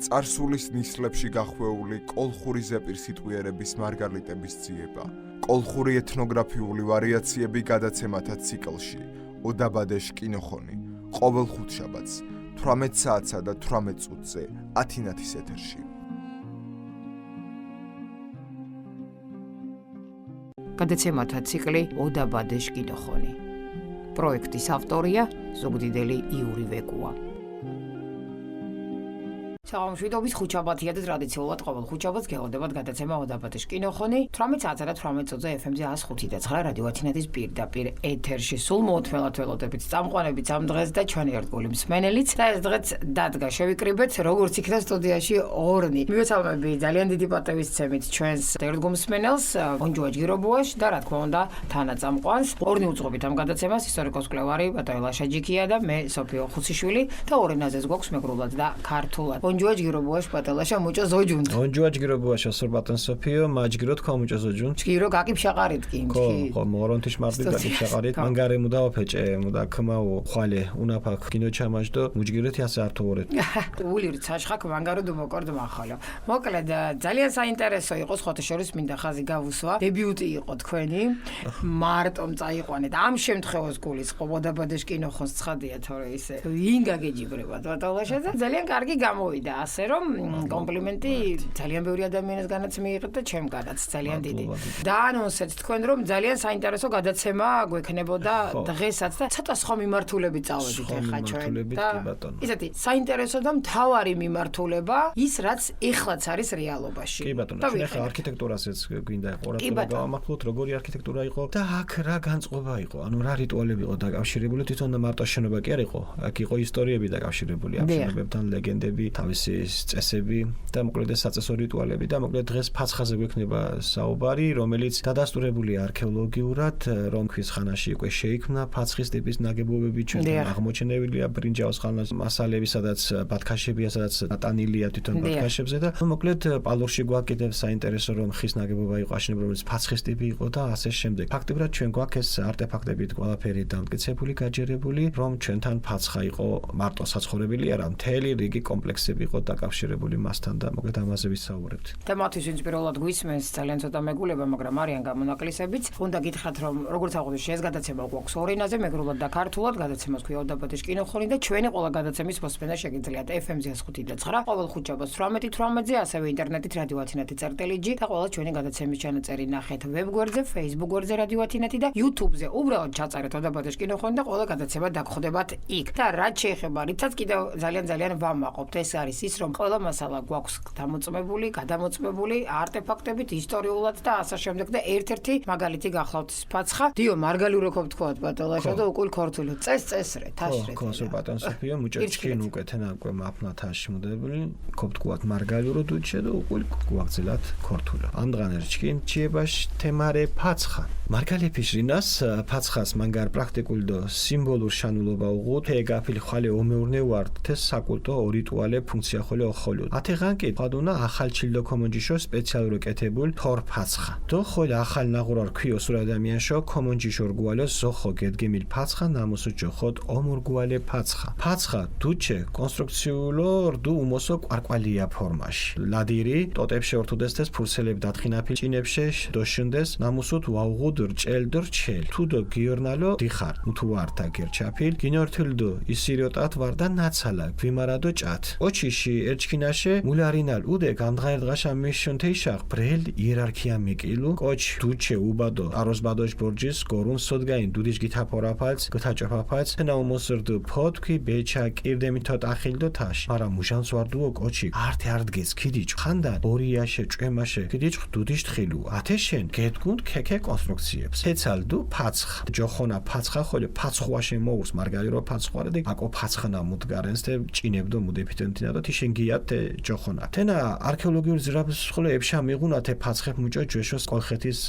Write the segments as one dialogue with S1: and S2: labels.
S1: წარსულის ნისლებში გახვეული კოლხური ზეპირ სიტყვიერების მარგალიტების ძიება, კოლხური ეთნოგრაფიული ვარიაციები გადაცემათა ციკლში, ოდაბადეშ კინოხონი, ყოველ ხუთშაბათს, 18 საათსა და 18 წუთზე, ათინათის ეთერში.
S2: გადაცემათა ციკლი ოდაბადეშ კინოხონი. პროექტის ავტორია ზუგდიდელი იური ვეკუა. Მშვიდობის ხუთშაბათია და ტრადიციულად ყოველ ხუთშაბათს გეღოდებათ გადაცემა ოდაბადეშ კინოხონი 18 საათსა და 18 წუთზე FM-ზე 105.9 რადიო ათინათის პირდაპირ ეთერში. სულ მოუთმელად ველოდებით წამყვანებით ამ დღეს და ჩვენი ერთგული მსმენელიც და ეს დღეც დადგა შევიკრიბეთ როგორც იქნა სტუდიაში ორნი. მივეცალმები ძალიან დიდი პატივისცემით ჩვენს ერთგულ მსმენელს ონჯუა ჯგირობუაშ და რა თქმა უნდა თანაწამყვანს. ორნი უძღვებით ამ გადაცემას ისტორიკოს-კვლევარი ბატონი ლაშაჯიქია და მე სოფიო ხუციშვილი და ორენაზეც გვაქვს მეგრულად და ქართულად. Onjua ჯგირობუაშ პატალაშა მუჭო ზოჯუნთ.
S3: Onjua ჯგირობუაშა სორბატონ სოფიო მაჯგიროთ ხო მუჭო ზოჯუნთ.
S2: ჯგირო გაკიფშაყარით კი.
S3: ხო მორონთიშ მარტი გაკიფშაყარით. მანგარე მუდა ოფეჭე მუდა ქმაო ხვალე უნაფაკ კინო ჩამაჯდო მუჯგირეთ ასე ართოვორეთ.
S2: ულირ ცაშხაკ მანგარო დუმოკორდ მახალო. მოკლედ ძალიან საინტერესო იყო ხოთა შორის მინდა ხაზი გავუსვა. დებიუტი იყო თქვენი. მარტომ წაიყვანეთ. ამ შემთხვევას გულისხმობ ოდაბადეშ კინოხონს ცხადია თორე ისე. ვინ გაგეჯიბრებათ ბატალაშა და ძალიან კარგი გამოვიდა. ასე რომ კომპლიმენტი ძალიან ბევრი ადამიანისგანაც მიიღეთ და ჩემგანაც ძალიან დიდი. დაანონსეთ თქვენ რომ ძალიან საინტერესო გადაცემა გვექნებოდა დღესაც და ცოტა სხვა მიმართულებით წავედით ახლა ჩვენ და ისეთი საინტერესო და მთავარი მიმართულება ის რაც ეხლაც არის რეალობაში.
S3: კი ბატონო, ჩვენ ახლა არქიტექტურასაც გვინდა ყურადღება გავამახვილოთ როგორი არქიტექტურა იყო და აქ რა განწყობა იყო, ანუ რა რიტუალები იყო დაკავშირებული თვითონ მარტო შენობა კი არ იყო, აქ იყო ისტორიები დაკავშირებული ამ შენობებთან, ლეგენდები თავისი წესები და მოკლედ საწესო რიტუალები და მოკლედ დღეს ფაცხაზე გვექნება საუბარი, რომელიც დადასტურებულია არქეოლოგიურად, რომ ქვის ხანაში უკვე შეიქმნა ფაცხის ტიპის ნაგებობები, ჩვენთან აღმოჩენილია ბრინჯაოს ხანის მასალები, სადაც ბათქაშებია, სადაც ატანილია თვითონ ბათქაშებზე და მოკლედ პალურში გვაქვს კიდევ საინტერესო რომ ხის ნაგებობა იყო აშენებული, რომელიც ფაცხის ტიპი იყო და ასე შემდეგ. ფაქტიურად ჩვენ გვაქვს ეს არტეფაქტებით ყველაფერი დამტკიცებული, გაჯერებული, რომ ჩვენთან ფაცხა იყო მარტო საცხოვრებელი არა, მთელი რიგი კომპლექსები იყო დაკავშირებული მასთან და მოკლედ ამაზე ვისაუბრებთ.
S2: და მათთვის ვინც პირველად გვისმენს ძალიან ცოტა მეგულება, მაგრამ არიან გამონაკლისებიც. უნდა გითხრათ რომ როგორც აღვნიშნე ეს გადაცემა გვაქვს ორენაზე, მეგრულად და ქართულად, გადაცემას ქვია ოდაბადეშ კინოხონი და ჩვენი ყველა გადაცემის მოსმენა შეგიძლიათ FM-ზე 105.9, ყოველ ხუთშაბათს 18:18-ზე, ასევე ინტერნეტით რადიო ათინათი.lg და ყველა ჩვენი გადაცემის ჩანაწერი ნახეთ ვებგვერდზე, Facebook გვერდზე რადიო ათინათი და YouTube-ზე. უბრალოდ ჩაწერეთ ოდაბადეშ კინოხონი და ყველა გადაცემა დაგხვდებათ იქ. და რაც შეეხება რითაც კიდევ ძალიან ვამაყობთ, ეს არის ის რომ ყველა მასალა გვაქვს დამოწმებული, გადამოწმებული არტეფაქტებით, ისტორიულად და ასე შემდეგ და ერთ-ერთი მაგალითი გახლავთ ფაცხა. დიო მარგალიურო ხო ვთქვათ ბატალაშა და უკულ ქორთულო. წესრე, თაშრე.
S3: ხო, ბატონ სოფიო მუჭერჩკინ უკეთენა უკვე მაფნა თაში მუდებული, ხო ვთქვათ მარგალიურო დუჩე და უკულ გვაგზელათ ქორთულო. ამ დღანერჩკინ ჩიებაშ თემარე ფაცხა. მარგალიფის რინას ფაცხას მანგარ პრაქტიკულ და სიმბოლურ შანულობა უღუთ, ეგაფილ ხალე ომეურნე ვართ თეს საკულტო რიტუალე ფუნქცია ხოლე ოხოლო. ათეღანკი ფადუნა ახალ ჩილდო კომონჯიშო სპეციალური კეთებულ თორ ფაცხა. თო ხოლ ახალ ნაღურარ ქიოს ადამიანშო კომონჯიშო რგუალო ზოხო გედგემილ ფაცხა ნამუსო ჯოხოთ ომურგუალე ფაცხა. ფაცხა დუჩე კონსტრუქციულო რდუ უმოსო კვარკვალია ფორმაში. ლადირი ტოტებში ორთუდესთეს ფურსელებ დათხინაფილ ჭინებში დოშუნდეს ნამუსოთ ვაუღუდ რჭელდრ ჩელ. თუდო გიორნალო დიხარ მუთუართა გერჩაფილ გინორთილდო ისირიოტათ ვარდა ნაცალა გვიმარადო ჭათ. ოჩიში ერჩკინაშე მულარინალ უდე გამდღაერდღაშა მიშუნთეიშახ ბრელ იერარქია მიკილუ კოჩ დუჩე უბადო აროსბადოშ ბორჯის გორუნ სოდგაინ დუდიშ გითაფორაფალს გთაჭოფაფალს ნაუმოსრდ ფოტკი ბეჩა კირდემითოთ ახილდო თაში არა მუშანს ვარდუო კოჩი არტე არტგეს ქიდიჭ ხანდან ორიაშე ჭემაშე ქიდიჭ დუდიშ თხილუ ათეშენ გეთგუნდ ქეკე კონსტრუქციებს ეცალდუ ფაცხა ჯოხონა ფაცხა ხოლე ფაცხუაშე მოურს მარგალირო ფაცხواره და აკო ფაცხნა მუდგარენსტე ჭინებდო მუდეფიტენტინა და თიშენგიათ ჯოხონა თენა არქეოლოგიური ზრაბს ხოლე ეფშა მიღუნათე ფაცხებ მუჭო ჯეშოს კოლხეთის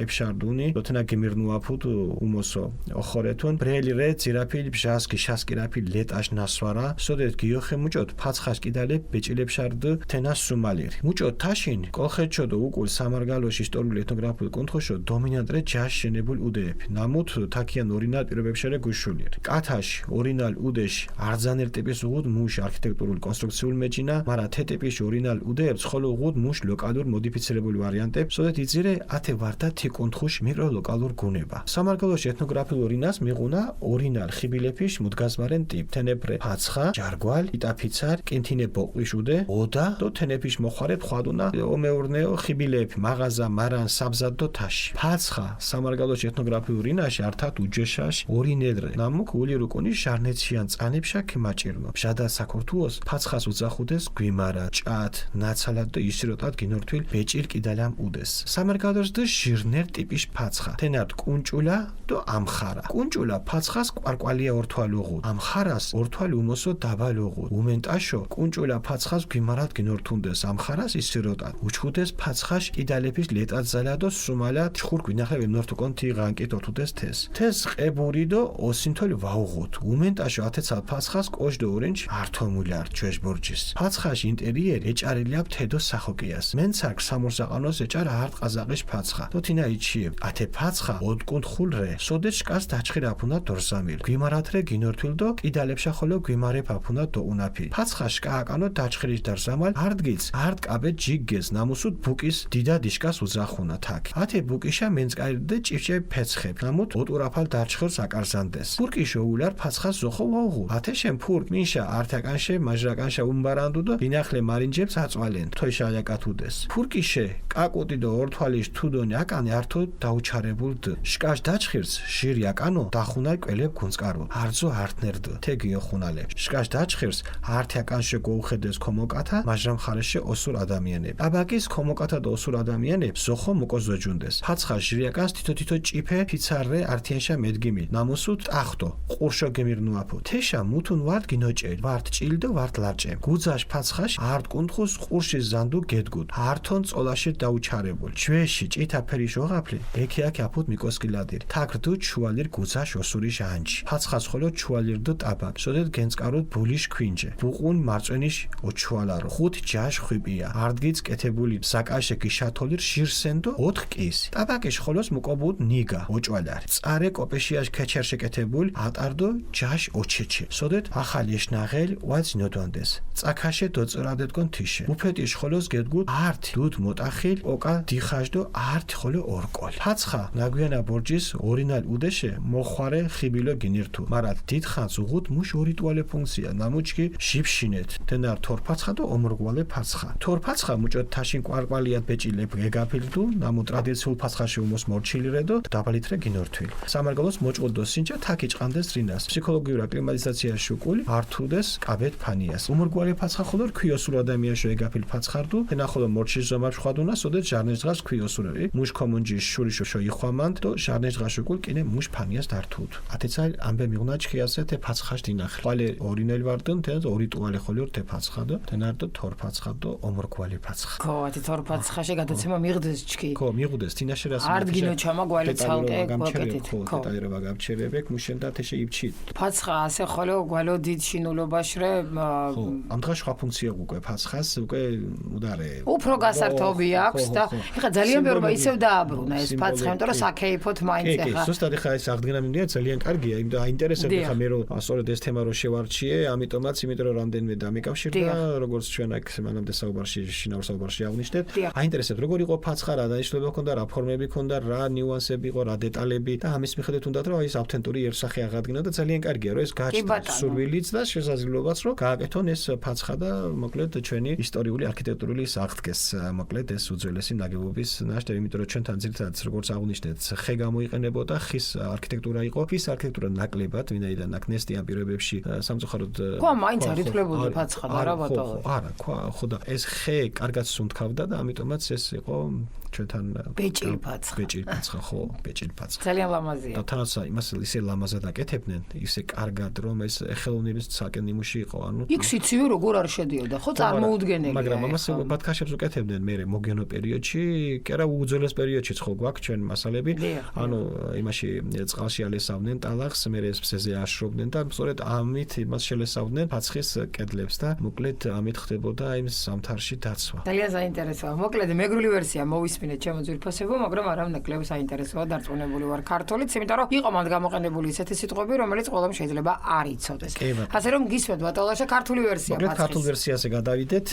S3: ეფშარდუნი თენა გემირნუაფუთ უმოსო ოხორეთუნ ბრელი რე ძირაფილ ბჟასკი შასკირაფილ ლეტაშ ნასვარა სოდეთ გიოხე მუჭოთ ფაცხაშ კიდალე ბეჭილებშარდ თენა სუმალერი მუჭო თაშინ კოლხეთშოდო უკულ სამარგალოში ისტორიული ეთნოგრაფიული კონტროშო დომინანტრე ჯაშ შენებულ უდეები ნამუთ თაკიან ორინალ პირობებშარე გუშულიერი კათაში ორინალ უდეში არძანერ ტიპის უღუდ მუშ არქიტექტურული კონსტრუქცია სულმეჯინა, მაგრამ თეტიპის ორინალ უდეებს ხოლო უღუდ მუშ ლოკალურ მოდიფიცირებული ვარიანტებს, სოდეთ იძირე ათე ვარდა თიკუნთხუშ მიკროლოკალურ გუნება. სამარგალოში ეთნოგრაფიულ ორინას მიღუნა ორინალ ხიბილეფიშ მუდგაზმარენ ტიპ თენებრე ფაცხა, ჯარგვალ, იტაფიცარ, კინთინე ბოყვის უდე, ოდა და თენეფიშ მოხარებ ხვადუნა ომეურნეო ხიბილეფი, მაღაზა, მარან, საბზად და თაში. ფაცხა სამარგალოში ეთნოგრაფიულ ორინაში ართათ უჯეშაშ ორინელრე. ნამუქ ულირუკუნი შარნეციან წანებშა ქიმაჭირნო. ჟადა საქართველოს ფაცხას უძახუდეს გვიმარა, ჭათ, ნაცალად და ისიროტად გინორთვილ ბეჭირ კიდალამ უდეს. სამარგალოს და ჟირნერ ტიპის ფაცხა. თენად კუნჭულა და ამხარა. კუნჭულა ფაცხას კვარკვალია ორთვალუღუ. ამხარას ორთვალი უმოსო დაბალუღუ. უმენტაშო კუნჭულა ფაცხას გვიმარად გინორთუნდეს. ამხარას ისიროტად. უჩხუდეს ფაცხაშ კიდალეფის ლეტაძალა და სუმალა ჩხურ გვინახე ვემნორთუკონთი ღანკით ორთუდეს თეს. თეს ყებური და ოსინთოლი ვაუღოთ. უმენტაშო ათეცა ფაცხას კოჟდო ორენჯ ართომულარ ჩვეშბორჯის. ფაცხაშ ინტერიერი ეჭარილია თედო სახოკიას. მენცაკ სამორსაყანოს ეჭარ არტ ყაზაყის ფაცხა. თოთინა იჩიებ ათე ფაცხა ოდკუნთხულრე. სოდეშ კას დაჭხირა აფუნა დორსამილ. გვიმარათრე გინორთვილ და კიდალებშა ხოლო გვიმარებ აფუნა დოუნაფი. ფაცხაშ კააკანო დაჭხირის დარსამალ არტგიც არტ კაბე ჯიგგეს ნამუსუდ ბუკის დიდა დიშკას უძახუნა თაკი. ათე ბუკიშა მენცკაირდე ჭიფჭე ფეცხებ. ნამუთ ოტურაფალ დაჭხირს აკარზანდეს. ფურკიშო ულარ ფაცხას ზოხო ვაუღუ. ათე შენ ფურკ მინშა არტაკანშე მაჟრაკანშა უმბარანდუ და ბინახლე მარინჯებს აწვალენ. თოიშა აკათუდეს. ფურკიშე კაკუტი და ორთვალიშ თუდონი აკანე ართო დაუჩარებულ დი. შკაშ დაჭხირს ჟირი აკანო დახუნა კველებ გუნწკარო. არძო არტნერდ თეგიო ხუნალე. შკაშ დაჭხირს არტი აკანშე გოუხედეს კომოკათა მაჟრამ ხარეშე ოსურ ადამიანებ. აბაკის კომოკათა და ოსურ ადამიანებს ზოხო მოკოზოჯუნდეს. ფაცხა ჟირი აკანს თითო ჭიფე ფიცარრე არტიანშა მედგიმი. ნამუსუდ ტახტო ყურშო გემირნუაფო. თეშა მუთუნ ვარდ გინოჭე ვარდ ჭილდო ვარდ ლარჭე. გუძაშ ფაცხაშ არტ კუნთხუს ყურში ზანდუ გედგუდ. ართონ წოლაში დაუჩარებულ. ჩვეში ჭითა ფერის ოღაფლი ეკიაკ აფუთ მიკოსკილადիր. თაკრდუ ჩუალირ გუძაშ ოსური ჟანჯი. ფაცხას ხოლო ჩუალირ და ტაბაკ. სოდეთ გენწკაროთ ბულიsh ქვინჯე. ბუყუნ მარწვენიშ ოჩუალარო. ხუთ ჯაშ ხვიპია. არტგიც კეთებული საკაშე გიშათოლირ შირსენდო 4 კისი. ტაბაკიშ ხოლოს მუკობუდ ნიგა ოჭვალარი. წარე კოპეშიაშ ქეჩერშე კეთებული ატარდო ჯაშ ოჩეჩე. სოდეთ ახალი ეშნაღელ ვაც ნოდონდეს. წაკაშე დოწრადეთგონ თიშე. უფეტიშ ხოლოს გედგუდ არტი დუდ მოტახილ ოკა დიხაშდო არტი ხოლო ორკოლ. ფაცხა ნაგვიანა ბორჯის ორინალ უდეშე მოხვარე ხიბილო გინირთუ. მარად დიდხანს უღუდ მუშ ორიტუალე ფუნქცია. ნამუჩკი შიფშინეთ. თენარ თორფაცხა და ომრგვალე ფაცხა. თორფაცხა მუჭოთ თაშინ კვარკვალიათ ბეჭილებ გეგაფილდუ. ნამუ ტრადიციულ ფაცხაში უმოს მორჩილირედო დაბალითრე გინორთვილ. სამარგალოს მოჭყოდო სინჭა თაკი ჭყანდეს რინას. ფსიქოლოგიურ აკლიმატიზაციაში უკული ართუდეს კაბეთ ფანიას. უმრგვალე ფაცხა ხოლო რქიოსურ ადამიანში ეგაფილ ფაცხარდუ. თენა ხოლო მორჩის ზომარ ხვადუნა სოდეთ ჟარნეჟღას ქიოსურები. მუშ კომუნჯის შურიშო იხوامანთ და ჟარნეჟღაში უკულ კინე მუშ ფანიას დართუდ. ათეცალ ამბე მიღუნა ჩხიასე თე ფაცხაშ დინახ. ყალე ორინელი ვარდან თენ ორი ტუალე ხოლო თე ფაცხა და თენარტო თორ ფაცხა და ომრგვალი ფაცხა.
S2: ხო, ათი თორ ფაცხაში გადაცემა მიღდეს ჩქი.
S3: ხო, მიღუდეს თინაში რას.
S2: არდგინო ჩამაგვალი ცალკე გაკეთეთ.
S3: ხო, დეტალირება გამჩერებեք მუშენ და თეშე იბჩი.
S2: ფაცხა ასე ხოლო გვალო დიდ შინულობაშრე
S3: ხო, ამ დღეს სხვა ფუნქცია უკვე ფაცხას უკვე უდარე.
S2: უფრო გასართობი აქვს და ეხლა ძალიან ბევრმა ისევ დააბრუნა ეს ფაცხა, იმიტომ რომ საკეიფოთ მაინც ეხლა.
S3: კი, ზუსტად ეხლა ეს აღდგენა მინდია ძალიან კარგია, იმიტომ აინტერესებდა ხა მე რომ ასწორედ ეს თემა რო შევარჩიე, ამიტომაც იმიტომ რომ რამდენიმე დამიკავშირდა, როგორც ჩვენ აქ მანამდე საუბარში შინაურ საუბარში აღნიშნეთ. აინტერესებდა როგორ იყო ფაცხა, რა დანიშნულება ჰქონდა, რა ფორმები ჰქონდა, რა ნიუანსები იყო, რა დეტალები და ამის მიხედვით უნდათ რომ აი ეს ავთენტური ერთსახე აღადგინა და ძალიან კარგია რომ ეს გაჩნდა სურვილიც და შესაძლებლობაც რომ გააკეთონ ეს ფაცხა და მოკლედ ჩვენი ისტორიული არქიტექტურული აღდგეს მოკლედ ეს უძველესი ნაგებობის ნაშთები, იმიტომ რომ ჩვენთან ძირითადად როგორც აღნიშნეთ, ხე გამოიყენებოდა, ხის არქიტექტურა იყო, ხის არქიტექტურა ნაკლებად, ვინაიდან აქ ნესტიან პირობებში სამწუხაროდ
S2: ხო, მაინც არითმლებოდა ფაცხა და რა ბატონო.
S3: არა, ხო და ეს ხე კარგად სუნთქავდა და ამიტომაც ეს იყო ჩვენთან
S2: ბეჭილი ფაცხა.
S3: ბეჭილი ფაცხა, ხო, ბეჭილი ფაცხა.
S2: ძალიან ლამაზია.
S3: და თანაც იმას ისე ლამაზად აკეთებდნენ, ისე კარგად რომ ეს ხელოვნების ცალკე ნიმუში იყო, ანუ
S2: იქ სიცივე როგორ არ შედიოდა, ხო წარმოუდგენელია.
S3: მაგრამ ამას ბათქაშებს უკეთებდნენ მე მოგენო პერიოდში, კი არა უძველეს პერიოდშიც ხო გვაქვს ჩვენ მასალები, ანუ იმაში წყალში ალესავდნენ ტალახს, მე ეს ფსეზე აშრობდნენ და სწორედ ამით იმას შელესავდნენ ფაცხის კედლებს და მოკლედ ამით ხდებოდა იმ სამთარში დაცვა.
S2: ძალიან საინტერესოა. მოკლედ მეგრული ვერსია მოვისმინეთ ჩემო ძვირფასებო, მაგრამ არა ნაკლები საინტერესოა, დარწმუნებული ვარ ქართულიც, იმიტომ რომ იყო მანდ გამოყენებული ისეთი სიტყვები, რომელიც ყველამ შეიძლება არ იცოდეს. ასე რომ გისმენთ ბატონო ქართული ვერსია ვერსია
S3: მოკლედ ქართულ ვერსიაზე გადავიდეთ.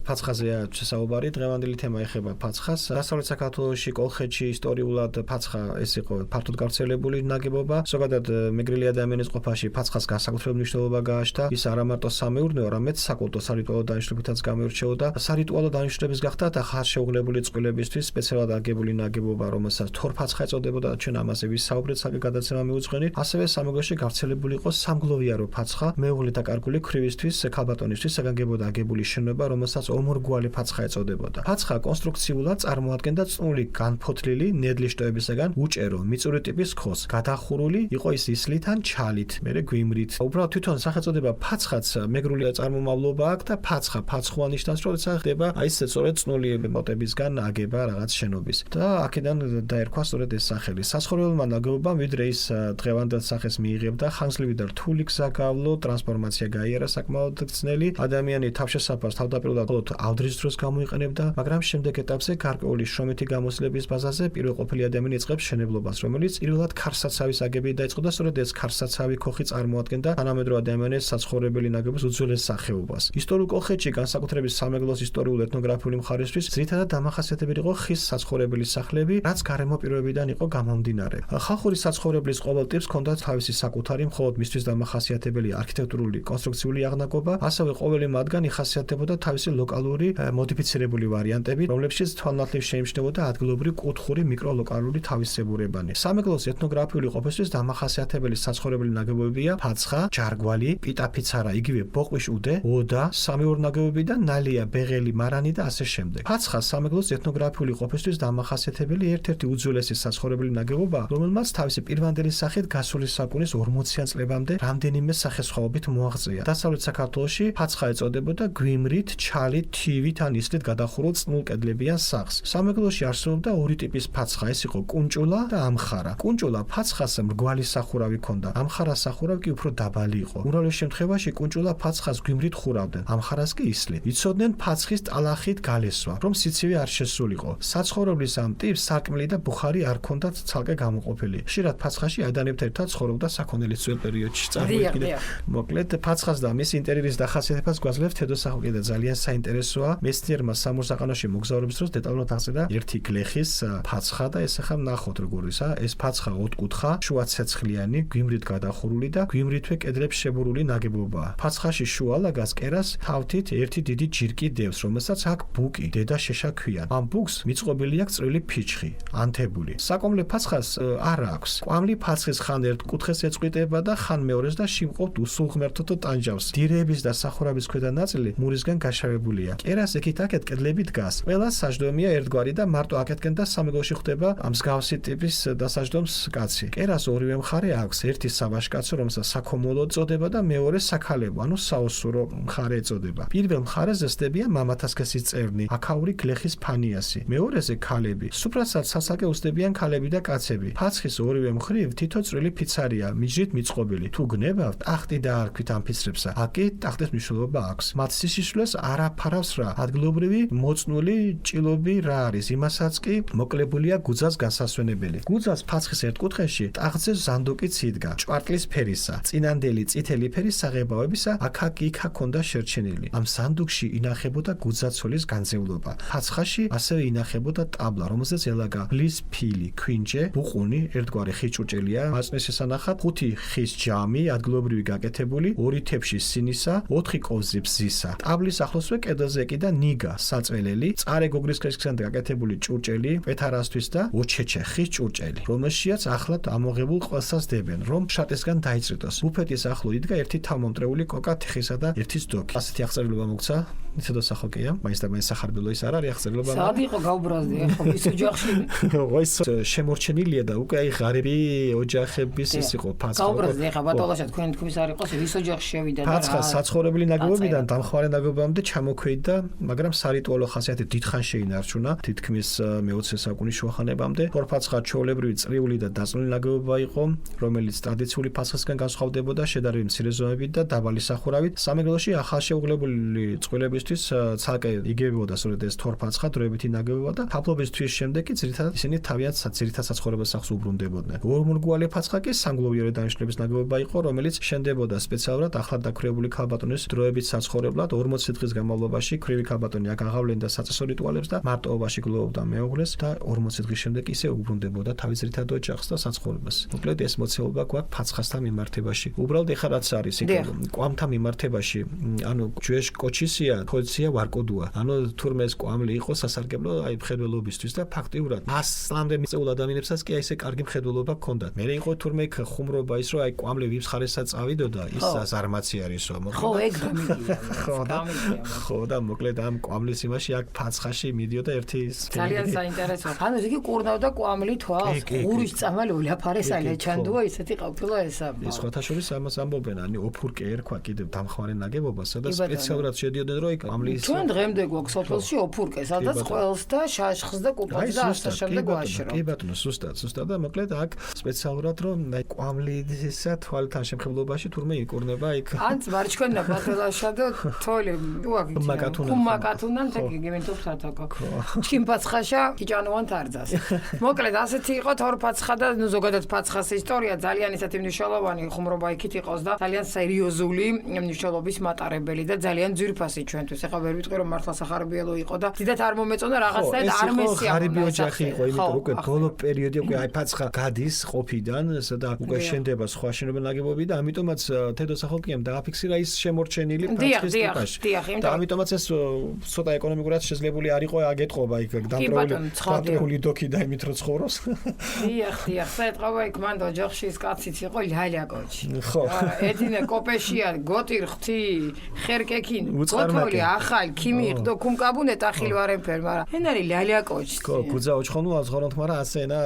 S3: ფაცხაზეა შესაუბარი, დღევანდელი თემა ეხება ფაცხას. დასავლეთ საქართველოში, კოლხეთში ისტორიულად ფაცხა ეს იყო ფართოდ გავრცელებული ნაგებობა. ზოგადად მეგრელი ადამიანის ყოფაში ფაცხას განსაკუთრებული მნიშვნელობა გააჩნდა. ის არა მარტო სამეურნეო, არამედ საკულტო სარიტუალო დანიშნულებითაც გამოირჩეოდა. სარიტუალო დანიშნულების გახდა და ხარშეუღლებული წყვილებისთვის სპეციალურად აგებული ნაგებობა, რომელსაც თორფაცხა ეწოდებოდა და ჩვენ ამაზე ვისაუბრეთ საკე გადაცემა მიუძღვენით. ასევე სამეგრელოში გავრცელებული იყო სამგლოვიარო ფაცხა, მეუღლე და კარგული ქრივისთვის, ქალბატონისთვის საგანგებოდ აგებული შენობა, რომელსაც ომორგვალი ფაცხა ეწოდებოდა. ფაცხა კონსტრუქციულად წარმოადგენდა წნული განფოთლილი ნედლი შტოებისაგან უჭერო მიწური ტიპის ხოს, გადახურული იყო ის ისლით ან ჩალით, მერე გვიმრით. უბრალოდ თვითონ სახელწოდება ფაცხაც მეგრული წარმომავლობა აქვს და ფაცხა ფაცხვა ნიშნავს, რომ ხდება აი ეს სწორედ წნული მოტებისგან აგება რაღაც შენობის. და აქედან დაერქვა სწორედ ეს სახელი. საცხოვრებელმა ნაგებობამ ვიდრე ის დღევანდელ სახეს მიიღებდა, ხანგრძლივი და რთული გზა გავლო, ტრანსფორმაცია გაიარა საკმაოდ ძნელი. ადამიანი თავშესაფარს თავდაპირველად მხოლოდ ავდრის დროს გამოიყენებდა, მაგრამ შემდეგ ეტაპზე გარკვეული შრომითი გამოცდილების ბაზაზე პირველყოფილი ადამიანი იწყებს შენებლობას, რომელიც პირველად ქარსაცავის აგებით დაიწყო და სწორედ ეს ქარსაცავი ქოხი წარმოადგენდა თანამედროვე ადამიანის საცხოვრებელი ნაგებობის უძველეს სახეობას. ისტორიულ კოლხეთში განსაკუთრებით სამეგრელოს ისტორიულ-ეთნოგრაფიული მხარისთვის ძირითადად დამახასიათებელი იყო ხის საცხოვრებელი სახლები, რაც გარემო პირობებიდან იყო გამომდინარე. ხალხური საცხოვრებლის ყოველ ტიპს ჰქონდა თავისი საკუთარი, მხოლოდ მისთვის დამახასიათებელი არქიტექტურული კონსტრუქციული აღნაგობა, ასევე ყოველი მათგანი იხასიათებოდა თავისი ლოკალური მოდიფიცირებული ვარიანტები, რომლებშიც თვალნათლივ შეიმჩნეოდა ადგილობრივი კუთხური მიკროლოკალური თავისებურებანი. სამეგრელოს ეთნოგრაფიული ყოფისთვის დამახასიათებელი საცხოვრებელი ნაგებობებია ფაცხა, ჯარგვალი, პიტაფიცარა, იგივე ბოყვის უდე, ოდა, სამეურნეო ნაგებობები და ნალია, ბეღელი, მარანი და ასე შემდეგ. ფაცხა სამეგრელოს ეთნოგრაფიული ყოფისთვის დამახასიათებელი ერთ-ერთი უძველესი საცხოვრებელი ნაგებობაა, რომელმაც თავისი პირვანდელი სახით გასული საუკუნის 40-იან წლებამდე რამდენიმე სახესხვაობით მოაღწია. დასავლეთ საქართველოში ფაცხა ეწოდებოდა გვიმრით, ჩალით, თივით ან ისლით გადახურულ წნულ კედლებიან სახლს. სამეგრელოში არსებობდა ორი ტიპის ფაცხა, ეს იყო კუნჭულა და ამხარა. კუნჭულა ფაცხას მრგვალი სახურავი ჰქონდა, ამხარა სახურავი კი უფრო დაბალი იყო. უმრავლეს შემთხვევაში კუნჭულა ფაცხას გვიმრით ხურავდნენ, ამხარას კი ისლით. იცოდნენ ფაცხის ტალახით გალესვა, რომ სიცივე არ შესულიყო. საცხოვრებლის ამ ტიპს სარკმელი და ბუხარი არ ჰქონდათ ცალკე გამოყოფილი. ხშირად ფაცხაში ადამიანებთან ერთად ცხოვრობდა საქონელის ძველ პერიოდში. წარმოიდგინეთ. მოკლედ ფაცხას და მის ინტერიერის დახასიათებას გვაძლევს თედო სახოკი და ძალიან საინტერესოა. მეცნიერმა სამურზაყანოში მოგზაურობის დროს დეტალურად აღწერა ერთი გლეხის ფაცხა და ეს ახლა ნახოთ როგორ ისა. ეს ფაცხა ოთხკუთხა, შუა ცეცხლიანი, გვიმრით გადახურული და გვიმრითვე კედლებს შებურული ნაგებობაა. ფაცხაში შუა ლაგას კერას თავთით ერთი დიდი ჯირკი დევს, რომელსაც აქვს ბუკი, დედა შეშა ქვიან. ამ ბუკს მიწყობილი აქვს წვრილი ფიჩხი, ანთებული. საკომლე ფაცხას არ აქვს. კვამლი ფაცხის ხან ერთ კუთხეს ეწყვიტება და ხან მეორეს და შიმყოფ უსულ ღმერთოთო ტანჯავს. დირეების და სახურავის ქვედა ნაწილი მურისგან გაშავებულია. კერას ეკით-აქეთ კედლები დგას. ყველა საჯდომია ერთგვარი და მარტო აქეთკენ და სამეგრელოში ხდება მსგავსი ტიპის დასაჯდომს კაცი. კერას ორივე მხარე აქვს, ერთი საბაშკაცო, რომელსაც საქომოლო წოდება და მეორე საქალებო, ანუ საოსურო მხარე ეწოდება. პირველ მხარეზე ზრდებიან მამათასქესის წევრნი, აქაური გლეხის ფანიასი. მეორეზე ქალები. სუფრასაც სასაკე უსდებიან ქალები და კაცები. ფაცხის ორივე მხრივ თითო წვრილი ფიცარია, მიჯრით მიწყობილი. თუ გნებავთ, ტახტი დაარქვით ამ ფიცრებსა. აკი ტახტის მნიშვნელობა აქვს. მათ სისისვლეს არ აფარავს რა. ადგილობრივი მოწნული ჭილობი რა არის, იმასაც კი მოკლებულია გუძას განსასვენებელი. გუძას ფაცხის ერთ კუთხეში ტახტზე ზანდოკი იდგა, ჭვარტლის ფერისა, წინანდელი წითელი ფერის საღებავებისა, აქა-იქა ჰქონდა შერჩენილი. ამ სანდუქში ინახებოდა გუძაცოლის განძევლობა. ფაცხაში ასევე ინახებოდა ტაბლა, რომელზეც ელაგა ბლის ფილი, ქვინჯე, ბუყუნი, ერთგვარი ხიჭურჭელია, მაწვნის შესანახად, 5 ხის ჯამი, ადგილობრივი გაკეთებული, 2 თეფში სინისა, 4 კოვზი ბზისა. ტაბლის ახლოსვე კედელზე ეკიდა ნიგა, საწველელი, წარე გოგრის კაშკიდან გაკეთებული ჭურჭელი, პეთარასთვის და ოჩეჩე ხის ჭურჭელი, რომელშიაც ახლად ამოღებულ ყველსას დებენ, რომ შატისგან დაიწრიტოს. ბუფეტის ახლო იდგა ერთი თავმომტრეული კოკა თიხისა და ერთი დოქი. ასეთი აღწერილობა მოგცა. თედო სახოკია, მაინც და მაინც სახარბელო ის არ არის აღწერილობა.
S2: სად იყო გაუბრაზდი ახლა ის ოჯახში?
S3: ой, შემორჩენილია და უკვე აი ღარიბი ოჯახების ის იყო ფაცხა.
S2: გაუბრაზდი ახლა ბატონაშა თქვენ თქმის არ იყოს ის ოჯახში შევიდა და
S3: ფაცხა საცხოვრებელი ნაგებობიდან დამხმარე ნაგებობამდე ჩამოქვეითდა, მაგრამ სარიტუალო ხასიათით დიდხანს შეინარჩუნა, თითქმის მე-20 საუკუნის შუახანებამდე. ფორფაცხა ჩვეულებრივი წრიული და დაწნული ნაგებობა იყო, რომელიც ტრადიციული ფაცხისგან განსხვავდებოდა შედარებით მცირე ზომებით და დაბალი სახურავით. სამეგრელოში ახალშეუღლებული წყვილებისთვის ცალკე იგებოდა სწორედ ეს თორფაცხა, დროებითი ნაგებობა და თაფლობის თვის შემდეგ კი ძირითადად ისინი თავიანთ ძირითად საცხოვრებელ სახლს უბრუნდებოდნენ. ორმრგვალი ფაცხა კი სამგლოვიარე დანიშნულების ნაგებობა იყო, რომელიც შენდებოდა სპეციალურად ახლად დაქვრივებული ქალბატონის მოიგონეს დროებით საცხოვრებლად 40 დღის განმავლობაში ქრივი ქალბატონი აქ აღავლენდა საწესო რიტუალებს და მარტოობაში გლოვობდა მეუღლეს და 40 დღის შემდეგ ისე უბრუნდებოდა თავის ძირითად ოჯახს და საცხოვრებას. მოკლედ ეს მოცეულობა გვაქვს ფაცხასთან მიმართებაში. უბრალოდ ეხლა რაც არის იქ კვამთან მიმართებაში, ანუ ჯვეშ კოჩისია, ხოცია ვარკოდუა. ანუ თურმე ეს კვამლი იყო სასარგებლო აი მხედველობისთვის და ფაქტიურად 100-მდე მიწეულ ადამიანებსაც კი აი ესე კარგი მხედველობა ჰქონდათ. მე იყო თურმე ხუმრობა ის რომ აი კვამლი ვიფსხარესაც წავიდოდა ის ზარმაცი არისო.
S2: ხო, ეგ გამიგია.
S3: ხო და მოკლედ ამ კვამლის იმაში აქ ფაცხაში მიდიოდა ერთი
S2: ძალიან საინტერესოა. ანუ იგი კურნავდა კვამლი თვალს, ღურის წამალი ულაფარესალია ჩანდუა ისეთი ყოფილა ესა.
S3: ეს ხოთაშორის ამას ამბობენ, ანუ ოფურკე ერქვა კიდევ დამხვარი ნაგებობა, სადაც სპეციალურად შედიოდნენ რომ იქ კვამლის
S2: ჩვენ დღემდე გვაქვს სოფელში ოფურკე, სადაც ყველს და შაშხს და კუპას და ასე შემდეგ ვაშრო.
S3: კი ბატონო, სუსტად და მოკლედ აქ სპეციალურად რომ კვამლისა თვალთან შემხებლობაში თურმე იკურნება იქ.
S2: ანც მარჩქონა ბათელაშა და თოლი უმაკათუნან თეგი გიმენთოფსათაკო. ჩიმპაცხაშა კიჭანოვან თარძას. მოკლედ ასეთი იყო თორფაცხა და ნუ ზოგადად ფაცხას ისტორია ძალიან ისეთი მნიშვნელოვანი ხუმრობა იქით იყოს და ძალიან სერიოზული მნიშვნელობის მატარებელი და ძალიან ძვირფასი ჩვენთვის. ეხლა ვერ ვიტყვი რომ მართლა სახარებიელო იყო და დიდათ არ მომეწონა რაღაცნაირად არ მესიამონა.
S3: ხარიბი ოჯახი იყო, იმიტომ რომ უკვე ბოლო პერიოდი უკვე აი ფაცხა გადის ყოფიდან და უკვე შენდება სხვა შენობა ნაგებობები და ამიტომაც თედო სახელმწიფომ დააფიქსირა ის შემორჩენილი ფაცხის ტიპაში. და ამიტომაც ეს ცოტა ეკონომიკურად შესაძლებელი არ იყო აგეთყობა იქ დამტრეული დოქი და იმით რო ცხოვრობს.
S2: დიახ, საერთოდ იქ მანდ ოჯახში ის კაციც იყო ლალაკოჩი.
S3: ხო.
S2: ედინე კოპეშია, გოტირ ხთი, ხერკეკინ, გოტოლი ახალ ქიმი ხდო კუმკაბუნე ტახილ ვარემფერ, მაგრამ ენარი ლალაკოჩი.
S3: ხო, გუძა ოჩხონუ ალზღორონთ, მაგრამ ასენა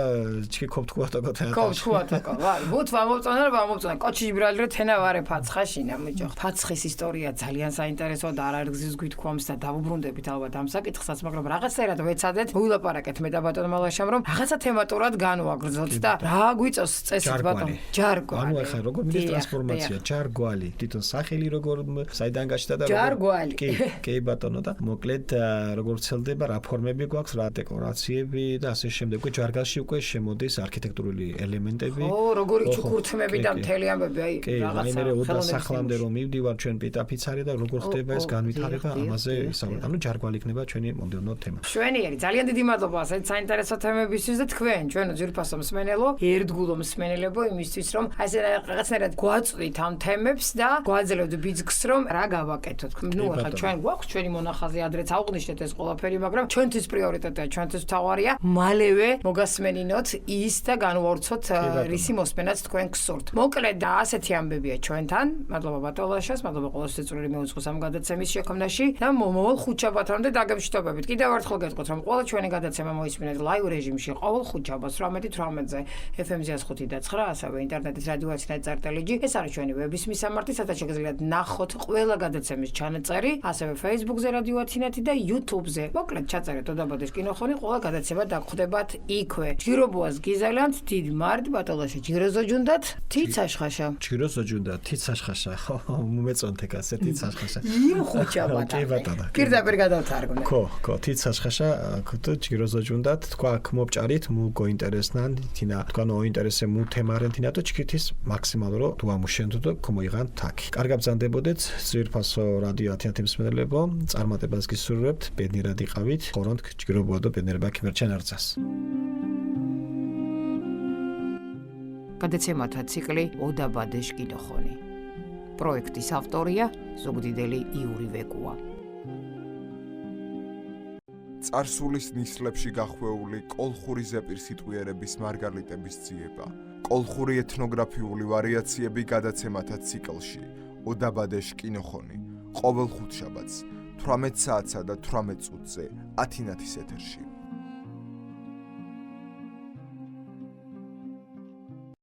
S3: ჩიკი ქოპთქუათაკო თეატრში.
S2: ქოპთქუათაკო, ვაი, ბუთ ვამოწონა, კოჩი ბრალდრე თენა ვარე ფაცხაშინა მოჯახ. ფაცხის ისტორია ძალიან საინტერესოა და არ არის გვითქვამს და დავუბრუნდებით ალბათ ამ საკითხსაც, მაგრამ რაღაცაერად ვეცადეთ, ვილაპარაკეთ მე და ბატონ მალაშამ რომ რაღაცა თემატურად განვაგრძელოთ და რა გვიწევს წესით ბატონ? ჯარგვალი.
S3: ანუ ახლა როგორ მიდის ტრანსფორმაცია? ჯარგვალი. თვითონ სახელი როგორ საიდან გაჩნდა და
S2: ჯარგვალი.
S3: კი ბატონო და მოკლედ როგორ ვრცელდება, რა ფორმები გვაქვს, რა დეკორაციები და ასე შემდეგ. უკვე ჯარგალში უკვე შემოდის არქიტექტურული ელემენტები.
S2: ო, როგორ ჩუქურთმები და მთელი ამბები, აი
S3: რაღაცა. კი, მე ოდა სახლამდე რომ მივდივარ ჩვენ პიტაფიცარი და როგორ ხდება ეს განვითარება, ამაზე ისაუბრეთ. ანუ ჯარგვალი იქნება ჩვენი მომდევნო თემა.
S2: შვენიერი, ძალიან დიდი მადლობა ასეთ საინტერესო თემებისთვის და თქვენ ჩვენო ძვირფასო მსმენელო, ერთგულო მსმენელებო იმისთვის რომ ასე რაღაცნაირად გვაწვით ამ თემებს და გვაძლევთ ბიძგს რომ რა გავაკეთოთ. ნუ ახლა ჩვენ გვაქვს ჩვენი მონახაზი ადრეც აუყნიშნეთ ეს ყველაფერი, მაგრამ ჩვენთვის პრიორიტეტია, ჩვენთვის მთავარია მალევე მოგასმენინოთ ის და განვავრცოთ რისი მოსმენაც თქვენ გსურთ. მოკლედ და ასეთი ამბებია ჩვენთან. მადლობა ბატონაშას, მადლობა ყოველთვის წვრილი მეუძღვის ამ გადაცემის შექმნაში და მომავალ ხუთშაბათამდე დაგემშვიდობებით. კიდევ ერთხელ გეტყვით რომ ყველა ჩვენი გადაცემა მოისმინეთ ლაივ რეჟიმში ყოველ ხუთშაბათს 18:18-ზე FM-ზე 105 და 9, ასევე ინტერნეტის რადიოაცნეთ წარტელიჯი. ეს არის ჩვენი ვების მისამართი, სადაც შეგიძლიათ ნახოთ ყველა გადაცემის ჩანაწერი, ასევე Facebook-ზე რადიოაცნეთი და YouTube-ზე. მოკლედ ჩაწერეთ ოდაბადეს კინოხონი, ყველა გადაცემა დაგხვდებათ იქვე. ჯირობუას გიზალანთ, დიდ მართ ბატონაშა ჯიროზოჯუნდათ, თიცაშხაშა.
S3: ჯიროზოჯუნდათ, თიცაშხაშა. ხო, მომეწონთ ეგ ასე თიცაშხაშა.
S2: იმ ხუთშაბათს.
S3: კი ბატონო.
S2: პირდაპირ გადავთარგმნე.
S3: ხო, თიცაშხაშა, ქუთო ჯიროზოჯუნდათ, თქვა მოპჭარით, მუ გოინტერესნან, თინა, თქვა ოინტერესე მუ თემარენ თინა და ჩქითის მაქსიმალურო დუამუშენდო და კომოიღან თაკი. კარგად ბრძანდებოდეთ, ძვირფასო რადიო 10 მსმენელებო, წარმატებას გისურვებთ, ბედნიერად იყავით, ხორონთ ჯგირობუა და ბედნიერება ქიმერჩენ არცას.
S2: გადაცემათა ციკლი ოდაბადეს კინოხონი. პროექტის ავტორია ზუგდიდელი იური ვეკუა.
S1: წარსულის ნისლებში გახვეული კოლხური ზეპირსიტყვიერების მარგალიტების ძიება. კოლხური ეთნოგრაფიული ვარიაციები გადაცემათა ციკლში ოდაბადეს კინოხონი. ყოველ ხუთშაბათს 18 საათსა და 18 წუთზე 10 ათის ეთერში.